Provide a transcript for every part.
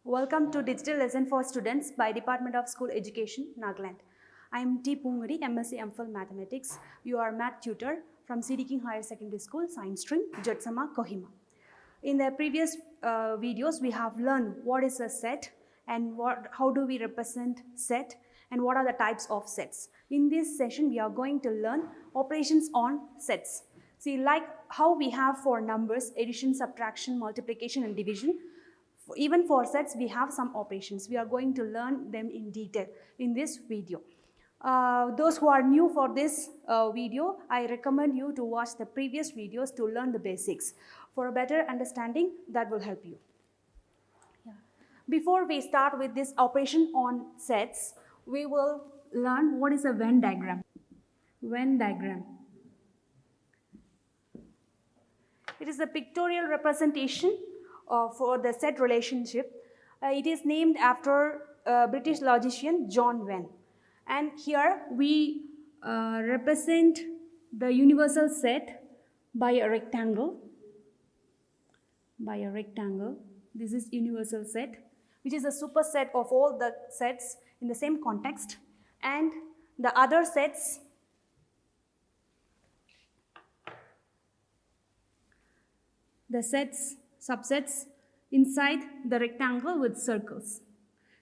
Welcome to Digital Lesson for Students by Department of School Education, Nagaland. I am T. Punguri, MSc MPhil Mathematics. You are math tutor from C.D. King Higher Secondary School, Science Stream, Jatsama, Kohima. In the previous videos, we have learned what is a set and how do we represent set and what are the types of sets. In this session, we are going to learn operations on sets. See, like how we have for numbers, addition, subtraction, multiplication and division, even for sets, we have some operations. We are going to learn them in detail in this video. Those who are new for this video, I recommend you to watch the previous videos to learn the basics. For a better understanding, that will help you. Yeah. Before we start with this operation on sets, we will learn what is a Venn diagram. Venn diagram. It is a pictorial representation for the set relationship. It is named after British logician John Venn. And here we represent the universal set by a rectangle. This is universal set, which is a superset of all the sets in the same context. And the other sets subsets inside the rectangle with circles.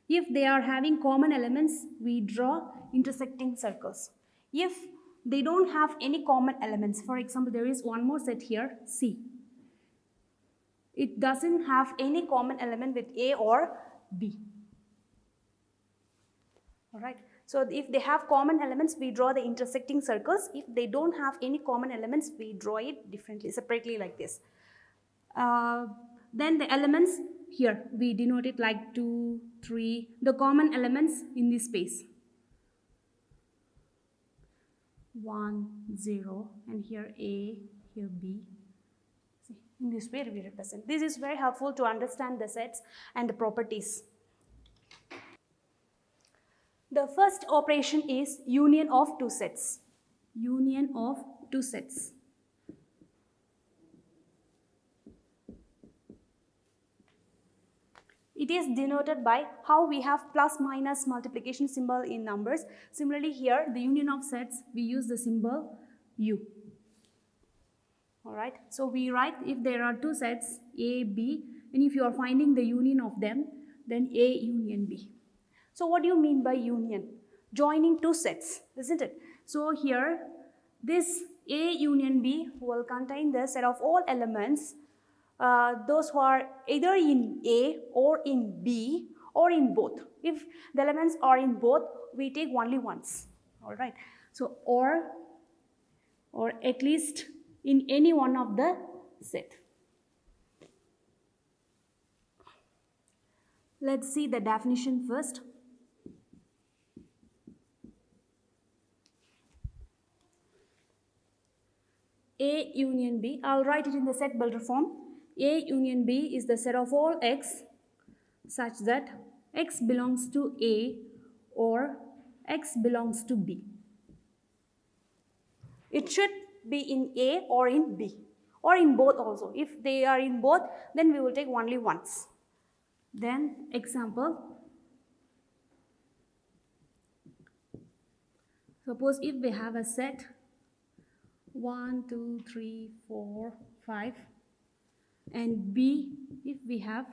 If they are having common elements, we draw intersecting circles. If they don't have any common elements, for example, there is one more set here, C. It doesn't have any common element with A or B. All right. So if they have common elements, we draw the intersecting circles. If they don't have any common elements, we draw it differently, separately like this. Then the elements here, we denote it like 2, 3, the common elements in this space. 1, 0, and here A, here B. See, in this way we represent. This is very helpful to understand the sets and the properties. The first operation is union of two sets. Union of two sets. It is denoted by how we have plus minus multiplication symbol in numbers. Similarly here, the union of sets, we use the symbol U. Alright, so we write if there are two sets A, B, and if you are finding the union of them, then A union B. So what do you mean by union? Joining two sets, isn't it? So here, this A union B will contain the set of all elements those who are either in A or in B or in both. If the elements are in both, we take only once. All right. So or at least in any one of the set. Let's see the definition first. A union B, I'll write it in the set builder form. A union B is the set of all x such that x belongs to A or x belongs to B. It should be in A or in B or in both also. If they are in both, then we will take only once. Then example. Suppose if we have a set 1, 2, 3, 4, 5. And B, if we have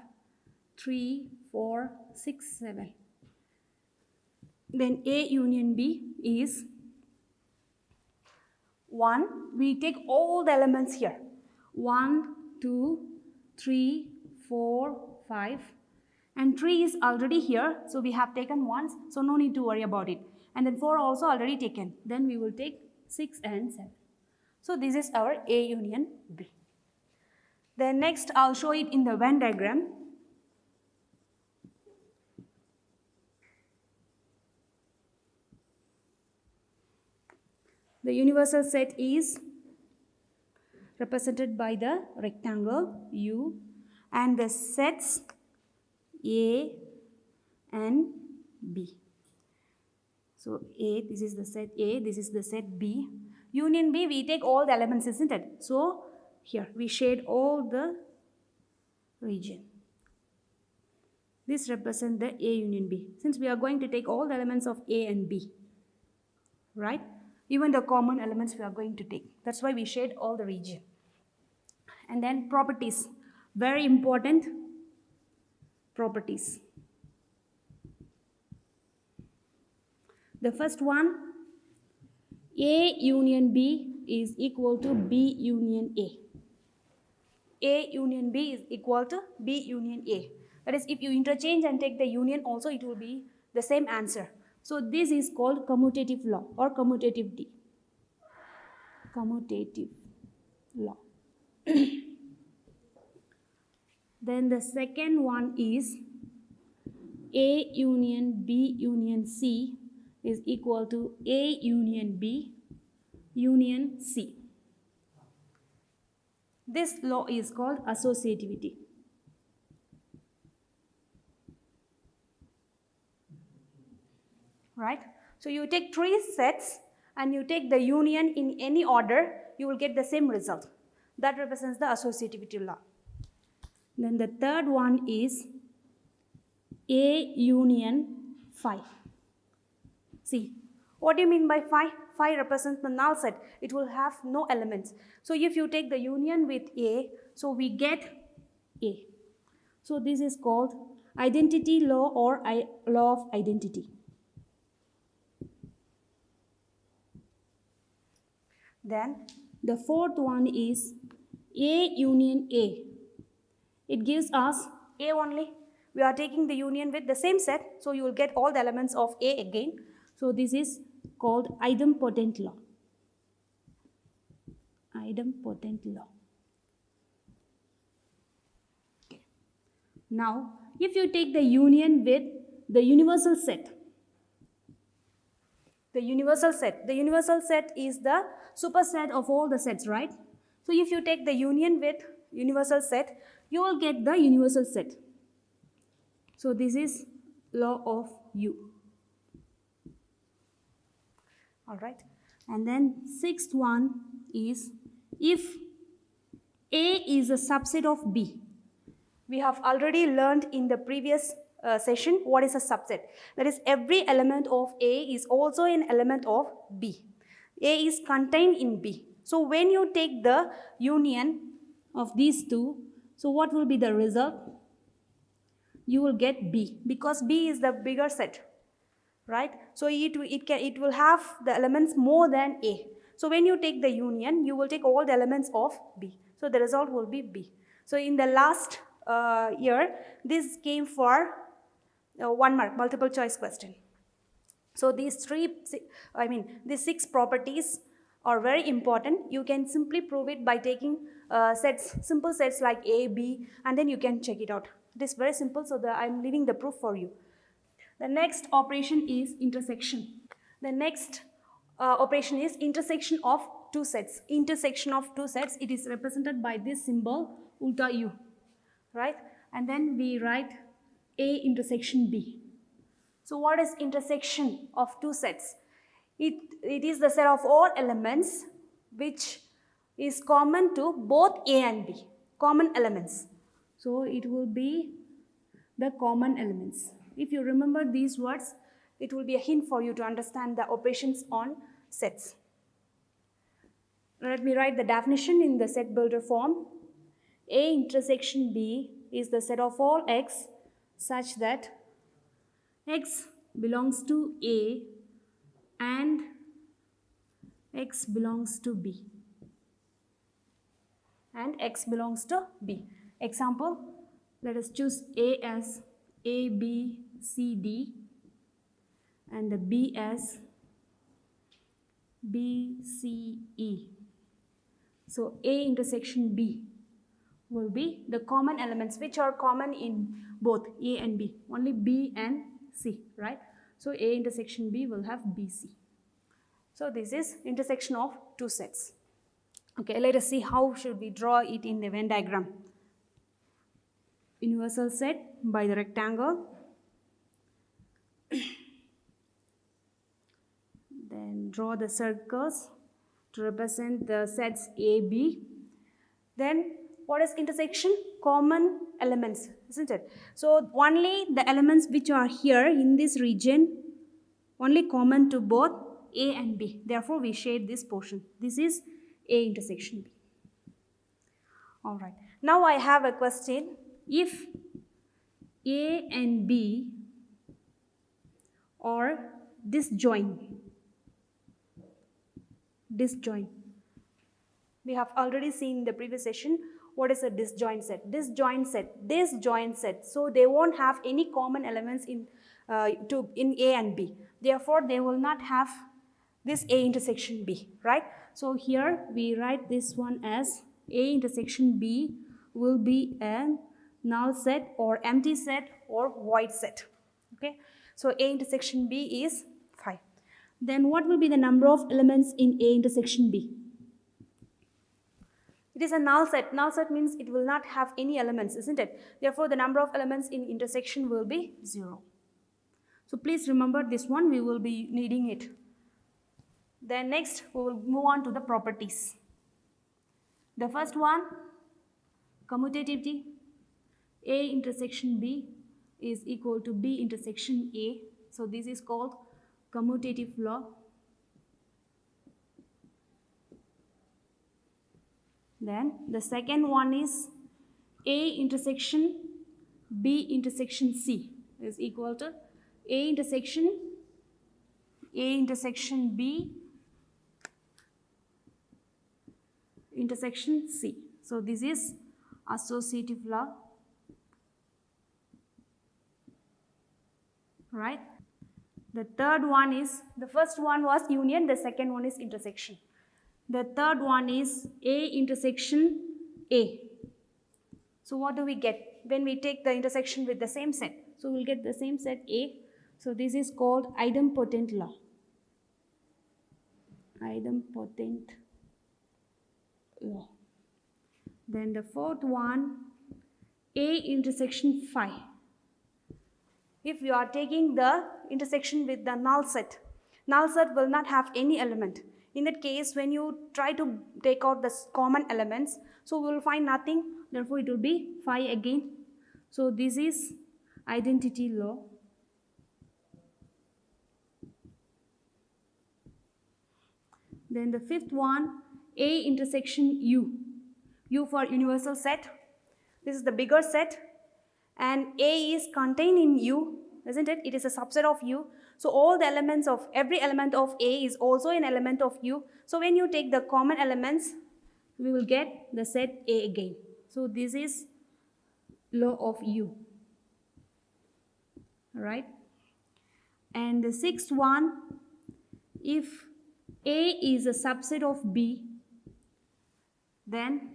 3, 4, 6, 7. Then A union B is 1. We take all the elements here. 1, 2, 3, 4, 5. And 3 is already here. So we have taken once. So no need to worry about it. And then 4 also already taken. Then we will take 6 and 7. So this is our A union B. Then next I'll show it in the Venn diagram. The universal set is represented by the rectangle U and the sets A and B. So A, this is the set A, this is the set B. Union B, we take all the elements, isn't it? So here we shade all the region. This represents the A union B. Since we are going to take all the elements of A and B, right? Even the common elements we are going to take. That's why we shade all the region. And then properties. Very important properties. The first one, A union B is equal to B union A. A union B is equal to B union A. That is, if you interchange and take the union also, it will be the same answer. So this is called commutative law or commutative D. Commutative law. Then the second one is A union B union C is equal to A union B union C. This law is called associativity. Right? So you take 3 sets and you take the union in any order, you will get the same result. That represents the associativity law. Then the third one is A union phi. See, what do you mean by phi? Phi represents the null set. It will have no elements. So if you take the union with A, so we get A. So this is called identity law or law of identity. Then the fourth one is A union A. It gives us A only. We are taking the union with the same set, so you will get all the elements of A again. So this is called idempotent law. Idempotent law. Okay. Now, if you take the union with the universal set, the universal set is the superset of all the sets, right? So if you take the union with universal set, you will get the universal set. So this is law of U. All right. And then sixth one is if A is a subset of B. We have already learned in the previous session what is a subset. That is, every element of A is also an element of B. A is contained in B. So when you take the union of these two, so what will be the result? You will get B, because B is the bigger set, right? So it will have the elements more than A. So when you take the union, you will take all the elements of B. So the result will be B. So in the last year, this came for 1 mark, multiple choice question. So these these 6 properties are very important. You can simply prove it by taking simple sets like A, B, and then you can check it out. It is very simple, so I'm leaving the proof for you. The next operation is intersection. The next operation is intersection of 2 sets. Intersection of 2 sets, it is represented by this symbol, ulta U, right? And then we write A intersection B. So what is intersection of 2 sets? It is the set of all elements which is common to both A and B, common elements. So it will be the common elements. If you remember these words, it will be a hint for you to understand the operations on sets. Let me write the definition in the set builder form. A intersection B is the set of all X such that X belongs to A and X belongs to B. And X belongs to B. Example, let us choose A as A, B, C, D, and the B as B, C, E. So A intersection B will be the common elements which are common in both A and B, only B and C, right? So A intersection B will have BC. So this is intersection of 2 sets. Okay, let us see how should we draw it in the Venn diagram. Universal set by the rectangle. Then draw the circles to represent the sets A, B. Then What is intersection? Common elements, isn't it? So only the elements which are here in this region, only common to both A and B. Therefore, we shade this portion. This is A intersection B. Alright. Now I have a question. If A and B are disjoint. We have already seen in the previous session what is a disjoint set. Disjoint set. So they won't have any common elements in A and B. Therefore, they will not have this A intersection B, right? So here we write this one as A intersection B will be a null set or empty set or void set. Okay, so A intersection B is 5. Then what will be the number of elements in A intersection B? It is a null set. Null set means it will not have any elements, isn't it? Therefore, the number of elements in intersection will be 0. So please remember this one, we will be needing it. Then next, we will move on to the properties. The first one, commutativity. A intersection B is equal to B intersection A. So this is called commutative law. Then the second one is A intersection B intersection C is equal to A intersection B intersection C. So this is associative law, right? The third one is, the first one was union, the second one is intersection. The third one is A intersection A. So what do we get when we take the intersection with the same set? So we'll get the same set A. So this is called idempotent law. Idempotent law. Then the fourth one, A intersection phi. If you are taking the intersection with the null set will not have any element. In that case, when you try to take out the common elements, so we will find nothing, therefore it will be phi again. So this is identity law. Then the fifth one, A intersection U. U for universal set. This is the bigger set, and A is contained in U, isn't it? It is a subset of U. So all the elements of, every element of A is also an element of U. So when you take the common elements, we will get the set A again. So this is law of U, right? And the sixth one, if A is a subset of B, then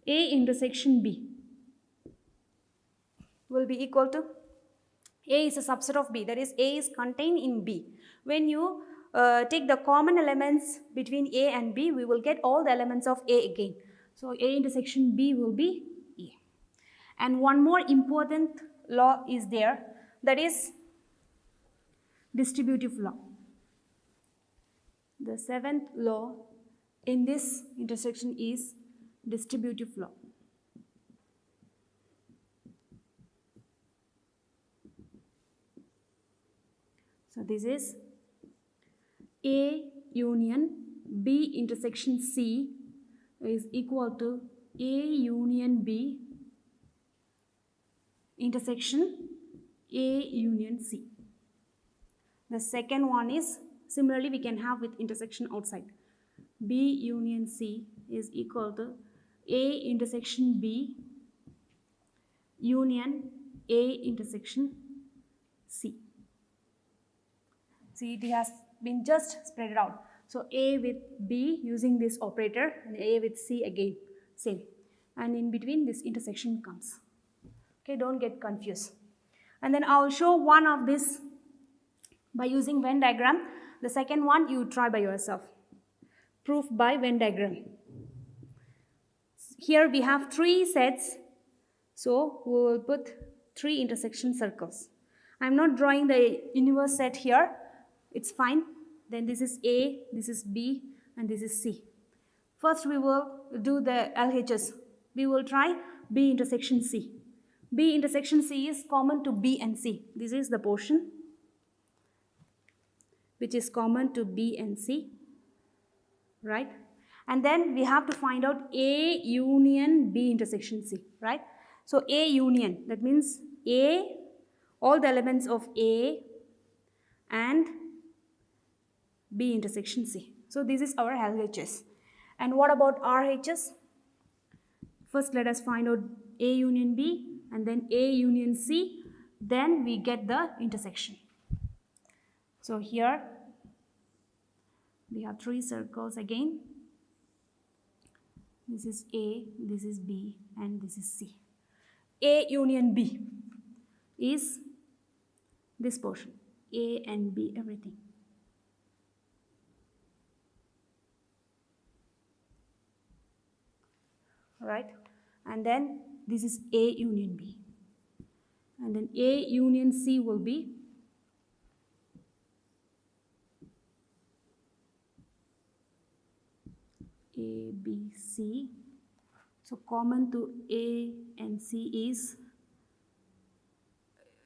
A intersection B will be equal to, A is a subset of B, that is A is contained in B. When you take the common elements between A and B, we will get all the elements of A again. So A intersection B will be A. And one more important law is there, that is distributive law. The seventh law in this intersection is distributive law. So this is A union B intersection C is equal to A union B intersection A union C. The second one is, similarly we can have with intersection outside. B union C is equal to A intersection B union A intersection C. See, it has been just spread out. So A with B using this operator and A with C again, same. And in between this intersection comes. Okay, don't get confused. And then I'll show one of this by using Venn diagram. The second one you try by yourself. Proof by Venn diagram. Here we have 3 sets. So we will put 3 intersection circles. I'm not drawing the inverse set here. It's fine. Then this is A, this is B, and this is C. First we will do the LHS. We will try B intersection C. B intersection C is common to B and C. This is the portion which is common to B and C, right? And then we have to find out A union B intersection C, right? So A union, that means A, all the elements of A and B intersection C. So this is our LHS. And what about RHS? First let us find out A union B and then A union C, then we get the intersection. So here we have 3 circles again. This is A, this is B, and this is C. A union B is this portion, A and B, everything. Right? And then this is A union B. And then A union C will be A, B, C. So common to A and C is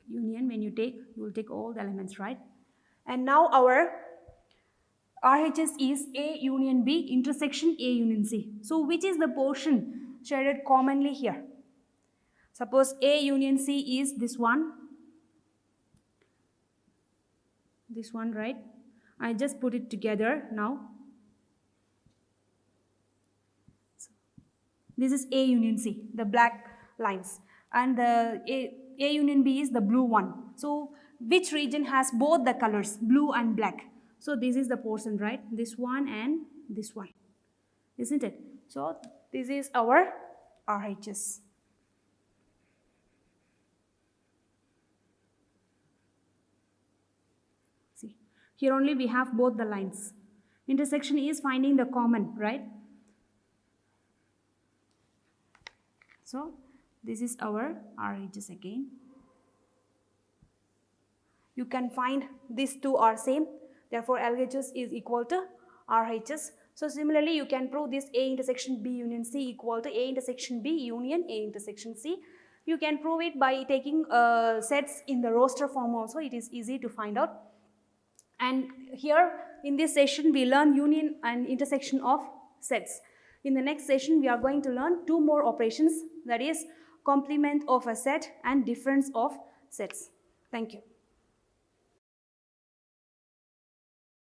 union. When you will take all the elements, right? And now our RHS is A union B intersection A union C. So which is the portion shaded commonly here? Suppose A union C is this one, right? I just put it together now. This is A union C, the black lines, and the A union B is the blue one. So which region has both the colors, blue and black? So this is the portion, right? This one and this one, isn't it? So this is our RHS. See, here only we have both the lines. Intersection is finding the common, right? So this is our RHS again. You can find these two are same. Therefore, LHS is equal to RHS. So similarly, you can prove this A intersection B union C equal to A intersection B union A intersection C. You can prove it by taking sets in the roster form also. It is easy to find out. And here in this session, we learn union and intersection of sets. In the next session, we are going to learn 2 more operations, that is complement of a set and difference of sets. Thank you.